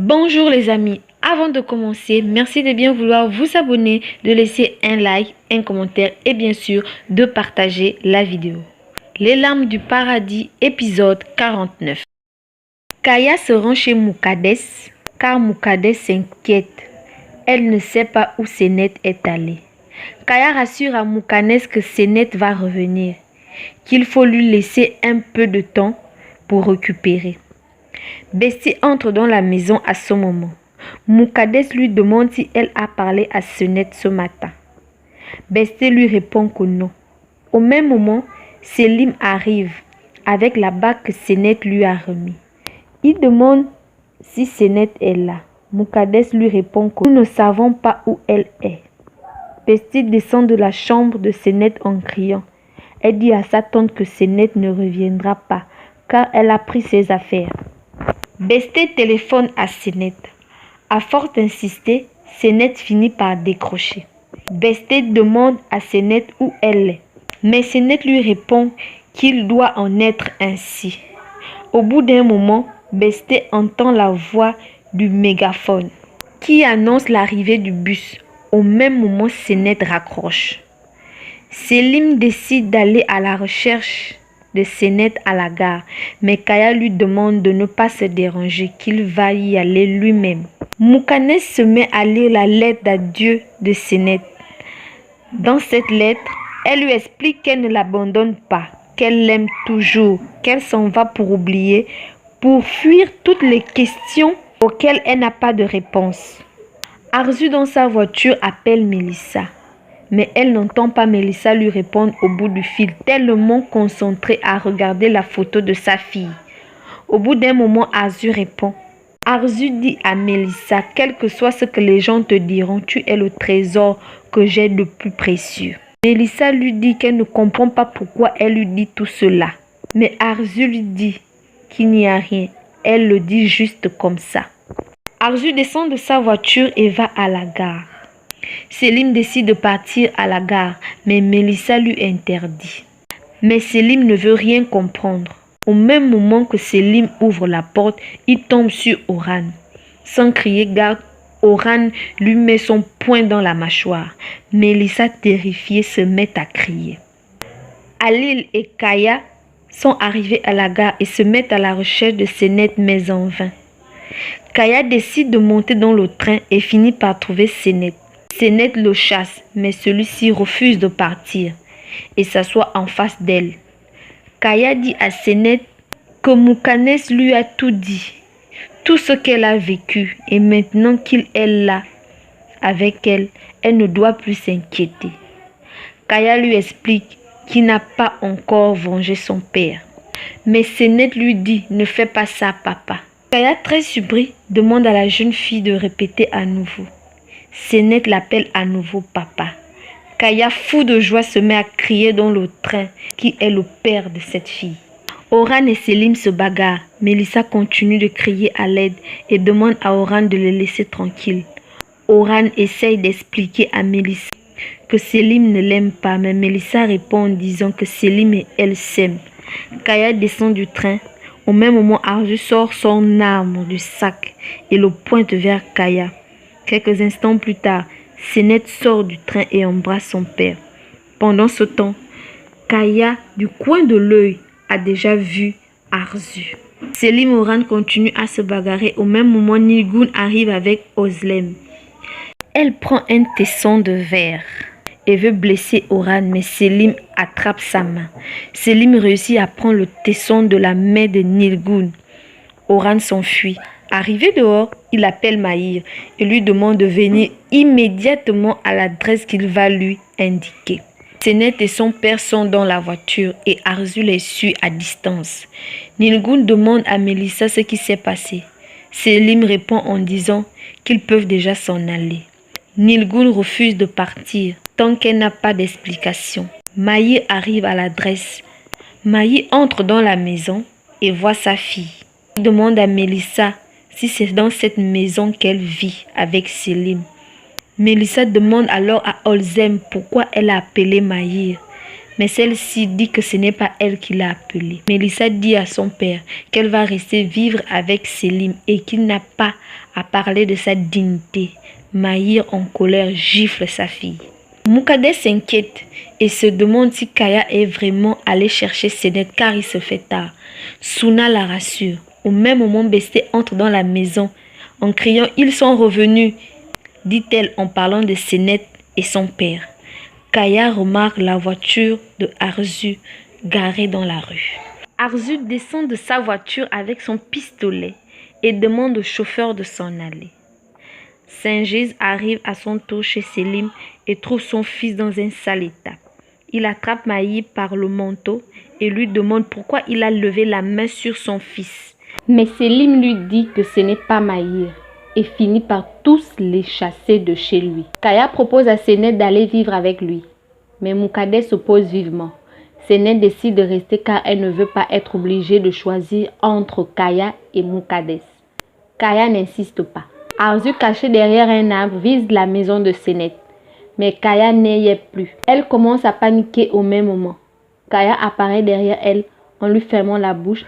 Bonjour les amis, avant de commencer, merci de bien vouloir vous abonner, de laisser un like, un commentaire et bien sûr de partager la vidéo. Les larmes du paradis, épisode 49. Kaya se rend chez Moukades car Moukades s'inquiète. Elle ne sait pas où Senet est allée. Kaya rassure à Moukades que Senet va revenir, qu'il faut lui laisser un peu de temps pour récupérer. Bestie entre dans la maison à ce moment. Moukades lui demande si elle a parlé à Senet ce matin. Bestie lui répond que non. Au même moment, Selim arrive avec la bague que Senet lui a remis. Il demande si Senet est là. Moukades lui répond que nous ne savons pas où elle est. Bestie descend de la chambre de Senet en criant. Elle dit à sa tante que Senet ne reviendra pas car elle a pris ses affaires. Bestie téléphone à Senet. À force d'insister, Senet finit par décrocher. Bestie demande à Senet où elle est. Mais Senet lui répond qu'il doit en être ainsi. Au bout d'un moment, Bestie entend la voix du mégaphone qui annonce l'arrivée du bus. Au même moment, Senet raccroche. Selim décide d'aller à la recherche de Senet à la gare, mais Kaya lui demande de ne pas se déranger, qu'il va y aller lui-même. Moukades se met à lire la lettre d'adieu de Senet. Dans cette lettre, elle lui explique qu'elle ne l'abandonne pas, qu'elle l'aime toujours, qu'elle s'en va pour oublier, pour fuir toutes les questions auxquelles elle n'a pas de réponse. Arzu dans sa voiture appelle Mélissa. Mais elle n'entend pas Mélissa lui répondre au bout du fil, tellement concentrée à regarder la photo de sa fille. Au bout d'un moment, Arzu répond. Arzu dit à Mélissa, quel que soit ce que les gens te diront, tu es le trésor que j'ai le plus précieux. Mélissa lui dit qu'elle ne comprend pas pourquoi elle lui dit tout cela. Mais Arzu lui dit qu'il n'y a rien. Elle le dit juste comme ça. Arzu descend de sa voiture et va à la gare. Selim décide de partir à la gare, mais Mélissa lui interdit. Mais Selim ne veut rien comprendre. Au même moment que Selim ouvre la porte, il tombe sur Oran. Sans crier gare, Oran lui met son poing dans la mâchoire. Mélissa, terrifiée, se met à crier. Alil et Kaya sont arrivés à la gare et se mettent à la recherche de Senet, mais en vain. Kaya décide de monter dans le train et finit par trouver Senet. Senet le chasse, mais celui-ci refuse de partir et s'assoit en face d'elle. Kaya dit à Senet que Moukades lui a tout dit, tout ce qu'elle a vécu, et maintenant qu'il est là avec elle, elle ne doit plus s'inquiéter. Kaya lui explique qu'il n'a pas encore vengé son père. Mais Senet lui dit, ne fais pas ça, papa. Kaya, très surpris, demande à la jeune fille de répéter à nouveau. Senet l'appelle à nouveau papa. Kaya, fou de joie, se met à crier dans le train qui est le père de cette fille. Oran et Selim se bagarrent. Mélissa continue de crier à l'aide et demande à Oran de le laisser tranquille. Oran essaye d'expliquer à Mélissa que Selim ne l'aime pas, mais Mélissa répond en disant que Selim et elle s'aiment. Kaya descend du train. Au même moment, Arzu sort son arme du sac et le pointe vers Kaya. Quelques instants plus tard, Senet sort du train et embrasse son père. Pendant ce temps, Kaya, du coin de l'œil, a déjà vu Arzu. Selim et Oran continuent à se bagarrer. Au même moment, Nilgoun arrive avec Ozlem. Elle prend un tesson de verre et veut blesser Oran, mais Selim attrape sa main. Selim réussit à prendre le tesson de la main de Nilgoun. Oran s'enfuit. Arrivé dehors, il appelle Maïr et lui demande de venir immédiatement à l'adresse qu'il va lui indiquer. Senet et son père sont dans la voiture et Arzu les suit à distance. Nilgoun demande à Mélissa ce qui s'est passé. Selim répond en disant qu'ils peuvent déjà s'en aller. Nilgoun refuse de partir tant qu'elle n'a pas d'explication. Maïr arrive à l'adresse. Maïr entre dans la maison et voit sa fille. Il demande à Mélissa si c'est dans cette maison qu'elle vit avec Selim. Mélissa demande alors à Olzem pourquoi elle a appelé Maïr. Mais celle-ci dit que ce n'est pas elle qui l'a appelée. Mélissa dit à son père qu'elle va rester vivre avec Selim et qu'il n'a pas à parler de sa dignité. Mahir en colère gifle sa fille. Moukadès s'inquiète et se demande si Kaya est vraiment allée chercher Senet car il se fait tard. Souna la rassure. Au même moment, Besté entre dans la maison en criant « Ils sont revenus !» dit-elle en parlant de Senet et son père. Kaya remarque la voiture de Arzu garée dans la rue. Arzu descend de sa voiture avec son pistolet et demande au chauffeur de s'en aller. Saint-Gise arrive à son tour chez Selim et trouve son fils dans un sale état. Il attrape Mahir par le manteau et lui demande pourquoi il a levé la main sur son fils. Mais Selim lui dit que ce n'est pas Mahir et finit par tous les chasser de chez lui. Kaya propose à Senet d'aller vivre avec lui, mais Moukadès s'oppose vivement. Senet décide de rester car elle ne veut pas être obligée de choisir entre Kaya et Moukadès. Kaya n'insiste pas. Arzu, caché derrière un arbre, vise la maison de Senet. Mais Kaya n'y est plus. Elle commence à paniquer au même moment. Kaya apparaît derrière elle en lui fermant la bouche